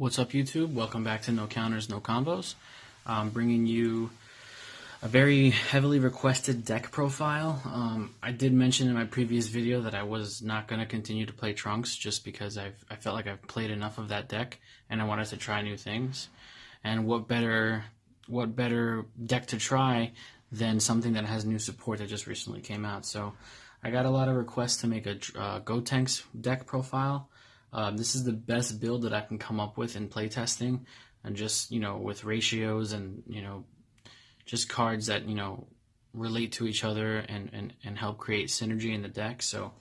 What's up, YouTube? Welcome back to No Counters, No Combos. I'm bringing you a very heavily requested deck profile. I did mention in my previous video that I was not going to continue to play Trunks just because I felt like I've played enough of that deck and I wanted to try new things. And what better deck to try than something that has new support that just recently came out. So I got a lot of requests to make a Gotenks deck profile. This is the best build that I can come up with in playtesting, and just, with ratios and, just cards that, relate to each other and help create synergy in the deck. So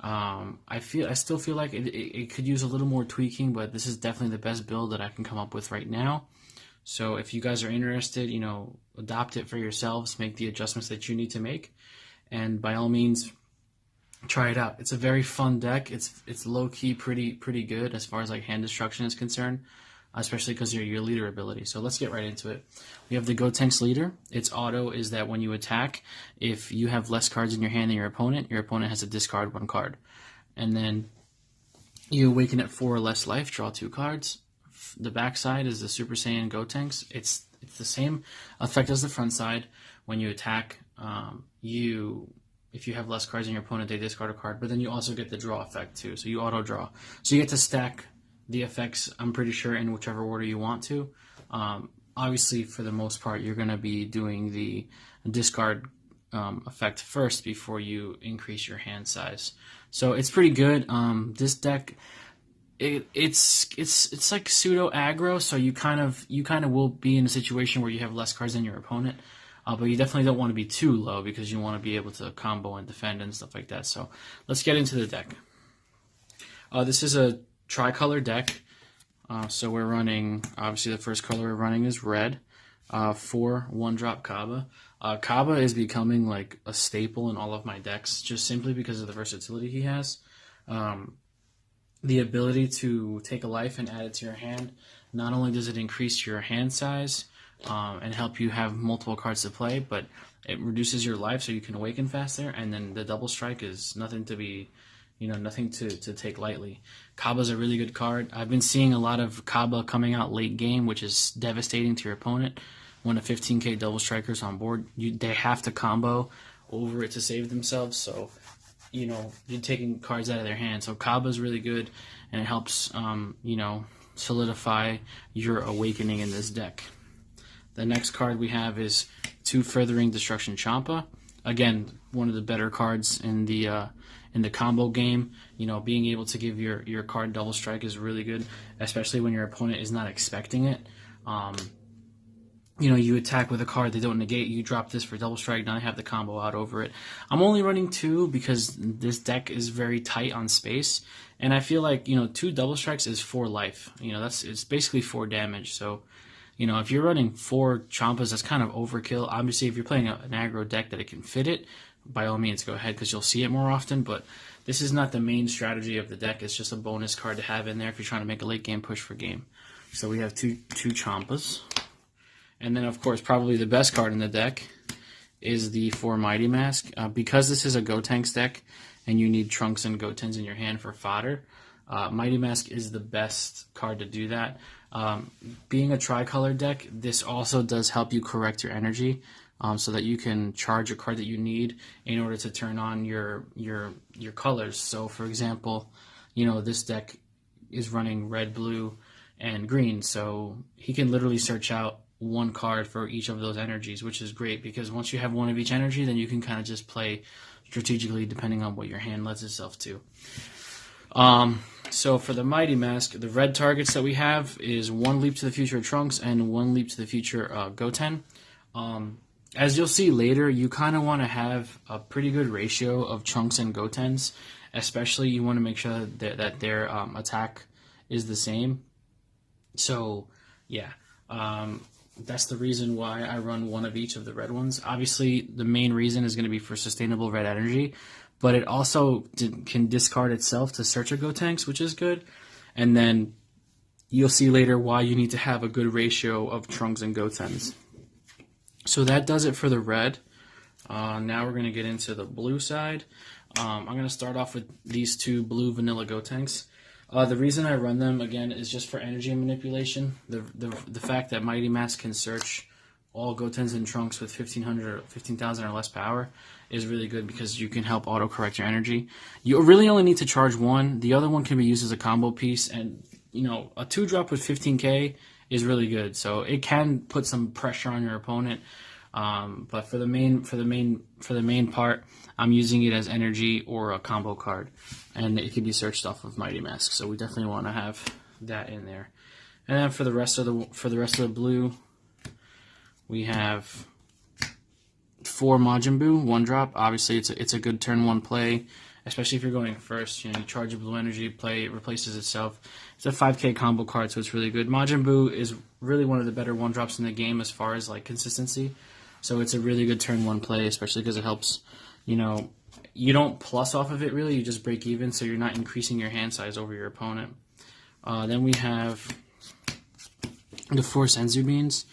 I still feel like it could use a little more tweaking, but this is definitely the best build that I can come up with right now. So if you guys are interested, adopt it for yourselves, make the adjustments that you need to make, and by all means, try it out. It's a very fun deck. It's low key pretty good as far as like hand destruction is concerned, especially because of your leader ability. So let's get right into it. We have the Gotenks leader. Its auto is that when you attack, if you have less cards in your hand than your opponent has to discard one card. And then you awaken at 4 or less life, draw 2 cards. The back side is the Super Saiyan Gotenks. It's the same effect as the front side. When you attack, if you have less cards in your opponent, they discard a card, but then you also get the draw effect too, so you auto draw. So you get to stack the effects, I'm pretty sure, in whichever order you want to. Obviously, for the most part, you're going to be doing the discard effect first before you increase your hand size. So it's pretty good. This deck, it's like pseudo aggro, so you kind of will be in a situation where you have less cards than your opponent. But you definitely don't want to be too low because you want to be able to combo and defend and stuff like that. So let's get into the deck. This is a tricolor deck. So we're running, obviously the first color we're running is red. 4 1-drop Kaba. Kaba is becoming like a staple in all of my decks just simply because of the versatility he has. The ability to take a life and add it to your hand. Not only does it increase your hand size, and help you have multiple cards to play, but it reduces your life so you can awaken faster, and then the double strike is nothing to be, nothing to take lightly. Kaba's a really good card. I've been seeing a lot of Kaba coming out late game, which is devastating to your opponent. When a 15k double striker's on board, they have to combo over it to save themselves, so you're taking cards out of their hand. So Kaba's really good, and it helps solidify your awakening in this deck. The next card we have is 2 Furthering Destruction Champa. Again, one of the better cards in the combo game. Being able to give your card double strike is really good, especially when your opponent is not expecting it. You attack with a card they don't negate, you drop this for double strike, now I have the combo out over it. I'm only running 2 because this deck is very tight on space, and I feel like 2 double strikes is 4 life. It's basically 4 damage. So if you're running 4 Champas, that's kind of overkill. Obviously, if you're playing an aggro deck that it can fit it, by all means go ahead because you'll see it more often, but this is not the main strategy of the deck. It's just a bonus card to have in there if you're trying to make a late game push for game. So we have two Champas. And then, of course, probably the best card in the deck is the 4 Mighty Mask. Because this is a Gotenks deck and you need Trunks and Gotens in your hand for fodder, Mighty Mask is the best card to do that. Being a tricolor deck, this also does help you correct your energy, so that you can charge a card that you need in order to turn on your colors. So, for example, this deck is running red, blue, and green, so he can literally search out 1 card for each of those energies, which is great because once you have 1 of each energy, then you can kind of just play strategically depending on what your hand lends itself to. So for the Mighty Mask, the red targets that we have is 1 Leap to the Future Trunks and 1 Leap to the Future Goten. As you'll see later, you kind of want to have a pretty good ratio of Trunks and Gotens, especially you want to make sure that their attack is the same. So yeah, that's the reason why I run 1 of each of the red ones. Obviously, the main reason is going to be for sustainable red energy, but it also can discard itself to search a Gotenks, which is good. And then you'll see later why you need to have a good ratio of Trunks and Gotens. So that does it for the red. Now we're going to get into the blue side. I'm going to start off with these 2 blue vanilla Gotenks. The reason I run them again is just for energy manipulation. The fact that Mighty Mask can search all Gotenks and Trunks with 1500 or 15,000 or less power is really good because you can help autocorrect your energy. You really only need to charge one. The other one can be used as a combo piece, and you know, a 2-drop with 15k is really good. So it can put some pressure on your opponent. But for the main part, I'm using it as energy or a combo card, and it can be searched off of Mighty Mask. So we definitely want to have that in there. And then for the rest of the blue, we have 4 Majin Buu, 1-drop. Obviously, it's a good turn 1 play, especially if you're going first. You know, you charge your blue energy, play it replaces itself. It's a 5k combo card, so it's really good. Majin Buu is really one of the better 1-drops in the game as far as like consistency. So it's a really good turn 1 play, especially because it helps. You know, you don't plus off of it really; you just break even, so you're not increasing your hand size over your opponent. Then we have the 4 Senzu Beans.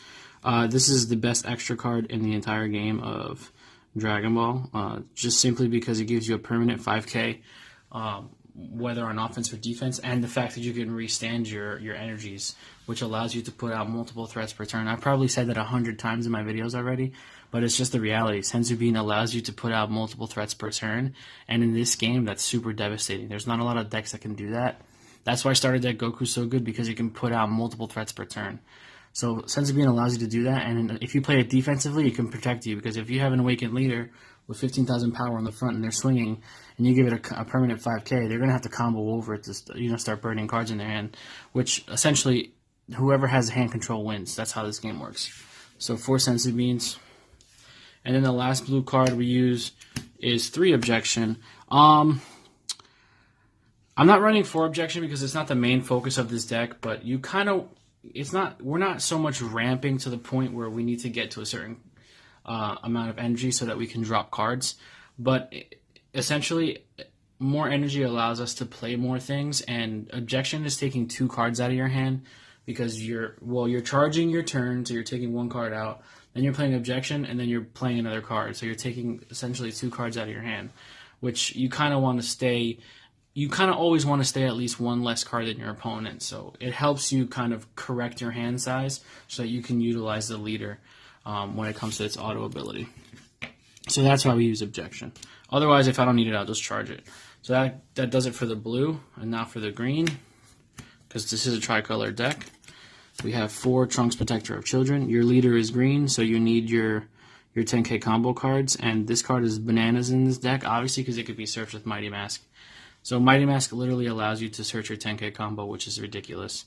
This is the best extra card in the entire game of Dragon Ball, just simply because it gives you a permanent 5k, whether on offense or defense, and the fact that you can restand your energies, which allows you to put out multiple threats per turn. I've probably said that 100 times in my videos already, but it's just the reality. Senzu Bean allows you to put out multiple threats per turn, and in this game, that's super devastating. There's not a lot of decks that can do that. That's why starter deck Goku's so good, because you can put out multiple threats per turn. So Senzu Bean allows you to do that, and if you play it defensively, it can protect you, because if you have an awakened leader with 15,000 power on the front and they're swinging, and you give it a permanent 5k, they're going to have to combo over it to start burning cards in their hand, which essentially whoever has hand control wins. That's how this game works. So 4 Senzu Beans. And then the last blue card we use is 3 Objection. I'm not running 4 Objection because it's not the main focus of this deck, but you kind of... we're not so much ramping to the point where we need to get to a certain amount of energy so that we can drop cards, but essentially more energy allows us to play more things, and Objection is taking 2 cards out of your hand, because you're charging your turn, so you're taking 1 card out, then you're playing Objection, and then you're playing another card, so you're taking essentially 2 cards out of your hand, which you kind of want to stay. You kind of always want to stay at least 1 less card than your opponent, so it helps you kind of correct your hand size so that you can utilize the leader when it comes to its auto ability. So that's why we use Objection. Otherwise, if I don't need it, I'll just charge it. So that does it for the blue, and now for the green, because this is a tricolor deck. We have 4 Trunks Protector of Children. Your leader is green, so you need your 10k combo cards, and this card is bananas in this deck, obviously, because it could be searched with Mighty Mask. So Mighty Mask literally allows you to search your 10k combo, which is ridiculous.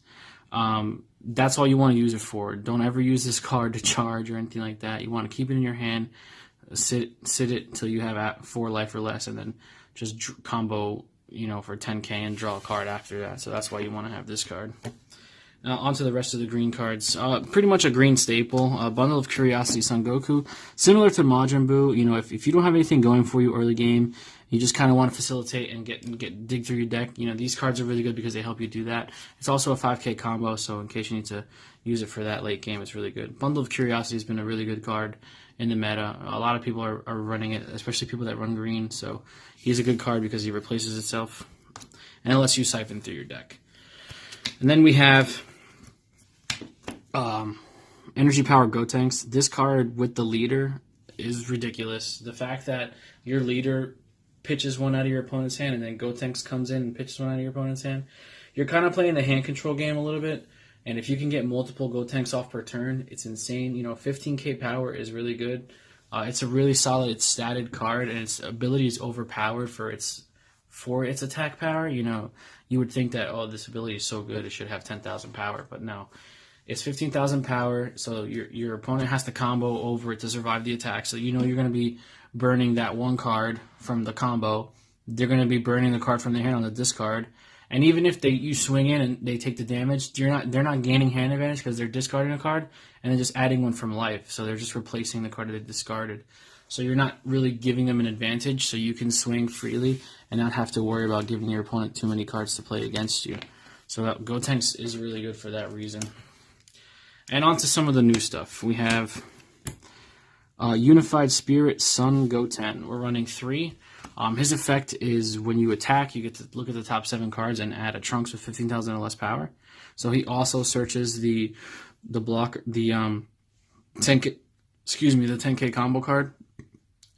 That's all you want to use it for. Don't ever use this card to charge or anything like that. You want to keep it in your hand, sit it until you have 4 life or less, and then just combo, for 10k and draw a card after that. So that's why you want to have this card. Now on to the rest of the green cards. Pretty much a green staple. Bundle of Curiosity Son Goku. Similar to Majin Buu, if you don't have anything going for you early game, you just kind of want to facilitate and dig through your deck. These cards are really good because they help you do that. It's also a 5k combo, so in case you need to use it for that late game, it's really good. Bundle of Curiosity has been a really good card in the meta. A lot of people are running it, especially people that run green, so he's a good card because he replaces itself, and it lets you siphon through your deck. And then we have Energy Power Gotenks. This card with the leader is ridiculous. The fact that your leader pitches one out of your opponent's hand, and then Gotenks comes in and pitches one out of your opponent's hand, you're kind of playing the hand control game a little bit, and if you can get multiple Gotenks off per turn, it's insane. 15k power is really good. It's a really solid, statted card, and its ability is overpowered for its attack power. You would think that, this ability is so good, it should have 10,000 power, but no. It's 15,000 power, so your opponent has to combo over it to survive the attack. So you're going to be burning that 1 card from the combo. They're going to be burning the card from their hand on the discard. And even if you swing in and they take the damage, they're not gaining hand advantage because they're discarding a card and then just adding 1 from life. So they're just replacing the card that they discarded. So you're not really giving them an advantage, so you can swing freely and not have to worry about giving your opponent too many cards to play against you. So Gotenks is really good for that reason. And on to some of the new stuff. We have Unified Spirit Son Goten. We're running 3. His effect is when you attack, you get to look at the top 7 cards and add a trunks with 15,000 or less power. So he also searches the 10K, the 10K combo card,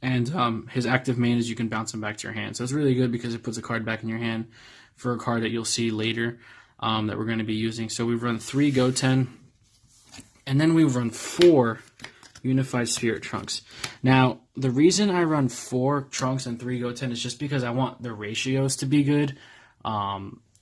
and his active main is you can bounce him back to your hand. So it's really good because it puts a card back in your hand for a card that you'll see later that we're going to be using. So we run 3 Goten, and then we run 4 Unified Spirit Trunks. Now, the reason I run 4 Trunks and 3 Goten is just because I want the ratios to be good.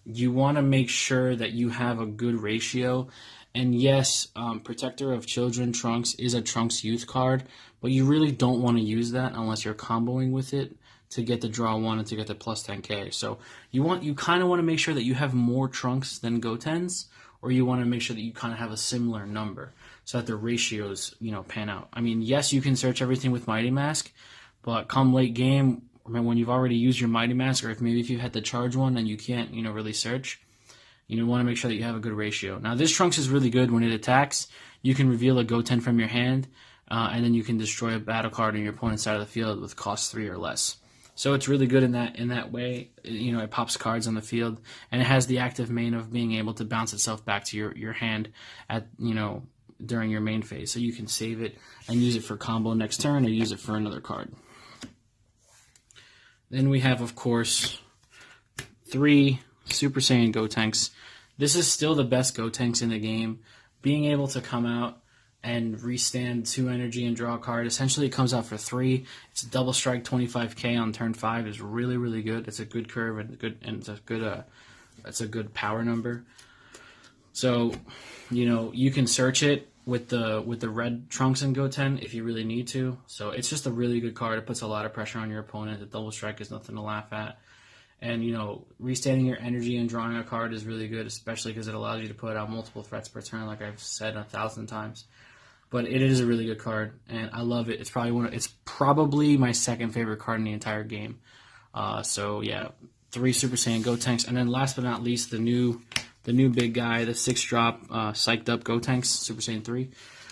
You want to make sure that you have a good ratio. And yes, Protector of Children Trunks is a Trunks Youth card, but you really don't want to use that unless you're comboing with it to get the draw 1 and to get the plus 10K. So you kind of want to make sure that you have more Trunks than Gotens, or you want to make sure that you kind of have a similar number so that the ratios, pan out. I mean, yes, you can search everything with Mighty Mask, but come late game, when you've already used your Mighty Mask, or if you had to charge one and you can't, really search, you want to make sure that you have a good ratio. Now, this Trunks is really good when it attacks. You can reveal a Goten from your hand, and then you can destroy a battle card on your opponent's side of the field with cost 3 or less. So it's really good in that way. It pops cards on the field, and it has the active main of being able to bounce itself back to your hand at during your main phase. So you can save it and use it for combo next turn, or use it for another card. Then we have, of course, 3 Super Saiyan Gotenks. This is still the best Gotenks in the game. Being able to come out and restand 2 energy and draw a card. Essentially, it comes out for 3. It's a double strike 25K on turn 5 is really, really good. It's a good curve it's a good power number. So, you can search it with the red Trunks and Goten if you really need to. So it's just a really good card. It puts a lot of pressure on your opponent. The double strike is nothing to laugh at. And, restanding your energy and drawing a card is really good, especially because it allows you to put out multiple threats per turn, like I've said 1,000 times. But it is a really good card, and I love it. It's probably my second favorite card in the entire game. So yeah, 3 Super Saiyan Gotenks, and then last but not least, the new big guy, the 6-drop psyched up Gotenks, Super Saiyan 3.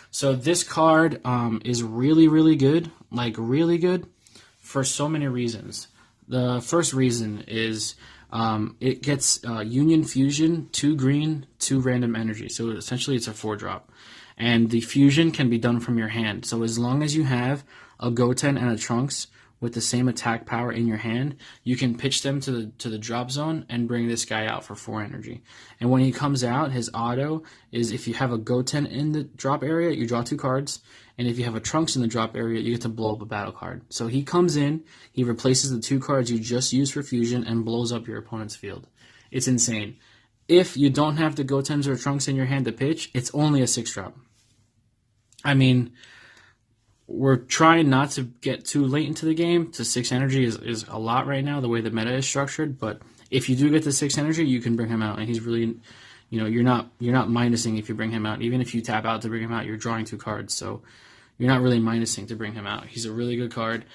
So this card is really, really good, really good, for so many reasons. The first reason is it gets Union Fusion, 2 green, 2 random energy. So essentially it's a 4-drop. And the fusion can be done from your hand. So as long as you have a Goten and a Trunks with the same attack power in your hand, you can pitch them to the drop zone and bring this guy out for 4 energy. And when he comes out, his auto is if you have a Goten in the drop area, you draw 2 cards. And if you have a Trunks in the drop area, you get to blow up a battle card. So he comes in, he replaces the 2 cards you just used for fusion and blows up your opponent's field. It's insane. If you don't have the Gotens or Trunks in your hand to pitch, it's only a 6-drop. I mean, we're trying not to get too late into the game. To 6 energy is a lot right now, the way the meta is structured. But if you do get the 6 energy, you can bring him out, and he's really, you're not minusing if you bring him out. Even if you tap out to bring him out, you're drawing 2 cards, so you're not really minusing to bring him out. He's a really good card.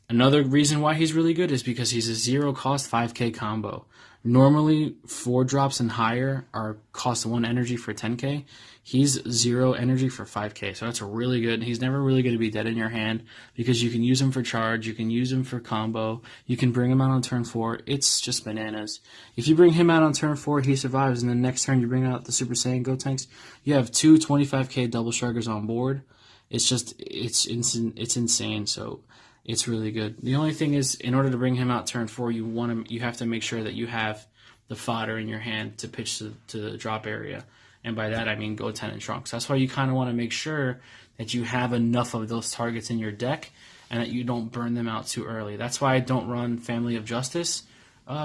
Another reason why he's really good is because he's a 0-cost 5K combo. Normally, 4 drops and higher are cost 1 energy for 10K. He's 0 energy for 5K, so that's really good. He's never really going to be dead in your hand because you can use him for charge, you can use him for combo, you can bring him out on turn 4. It's just bananas. If you bring him out on turn 4, he survives, and the next turn you bring out the Super Saiyan Gotenks, you have 2 25K double strikers on board. It's insane, so it's really good. The only thing is, in order to bring him out turn 4, you have to make sure that you have the fodder in your hand to pitch to the drop area. And by that, I mean Goten and Trunks. That's why you kind of want to make sure that you have enough of those targets in your deck and that you don't burn them out too early. That's why I don't run Family of Justice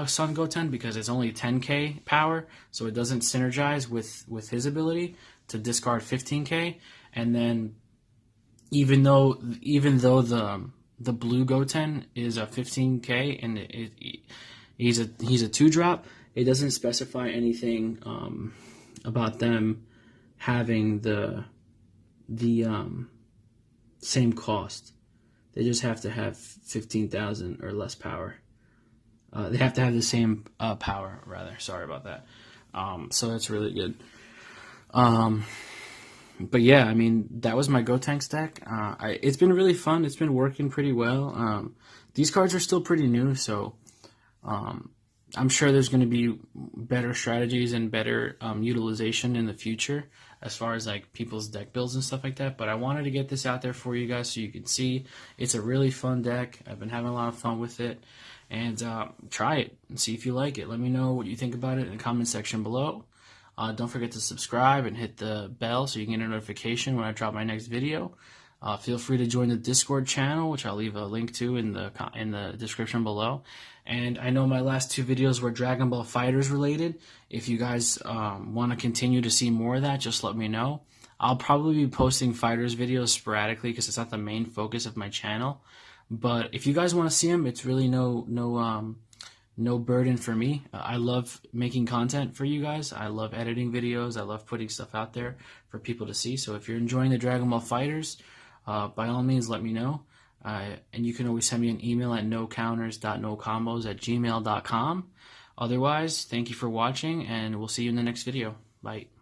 Son Goten, because it's only 10K power, so it doesn't synergize with his ability to discard 15K. And then even though the blue Goten is a 15K and he's a 2-drop, it doesn't specify anything about them having the same cost. They just have to have 15,000 or less power. They have to have the same power, rather. Sorry about that. So that's really good. But yeah, I mean, that was my Gotenks deck. It's been really fun. It's been working pretty well. These cards are still pretty new, so I'm sure there's going to be better strategies and better utilization in the future as far as like people's deck builds and stuff like that. But I wanted to get this out there for you guys so you can see it's a really fun deck. I've been having a lot of fun with it, and try it and see if you like it. Let me know what you think about it in the comment section below. Don't forget to subscribe and hit the bell so you can get a notification when I drop my next video. Feel free to join the Discord channel, which I'll leave a link to in the description below. And I know my last two videos were Dragon Ball FighterZ related. If you guys want to continue to see more of that, just let me know. I'll probably be posting FighterZ videos sporadically because it's not the main focus of my channel. But if you guys want to see them, it's really no burden for me. I love making content for you guys. I love editing videos. I love putting stuff out there for people to see. So if you're enjoying the Dragon Ball FighterZ, by all means, let me know. And you can always send me an email at nocounters.nocombos@gmail.com. Otherwise, thank you for watching, and we'll see you in the next video. Bye.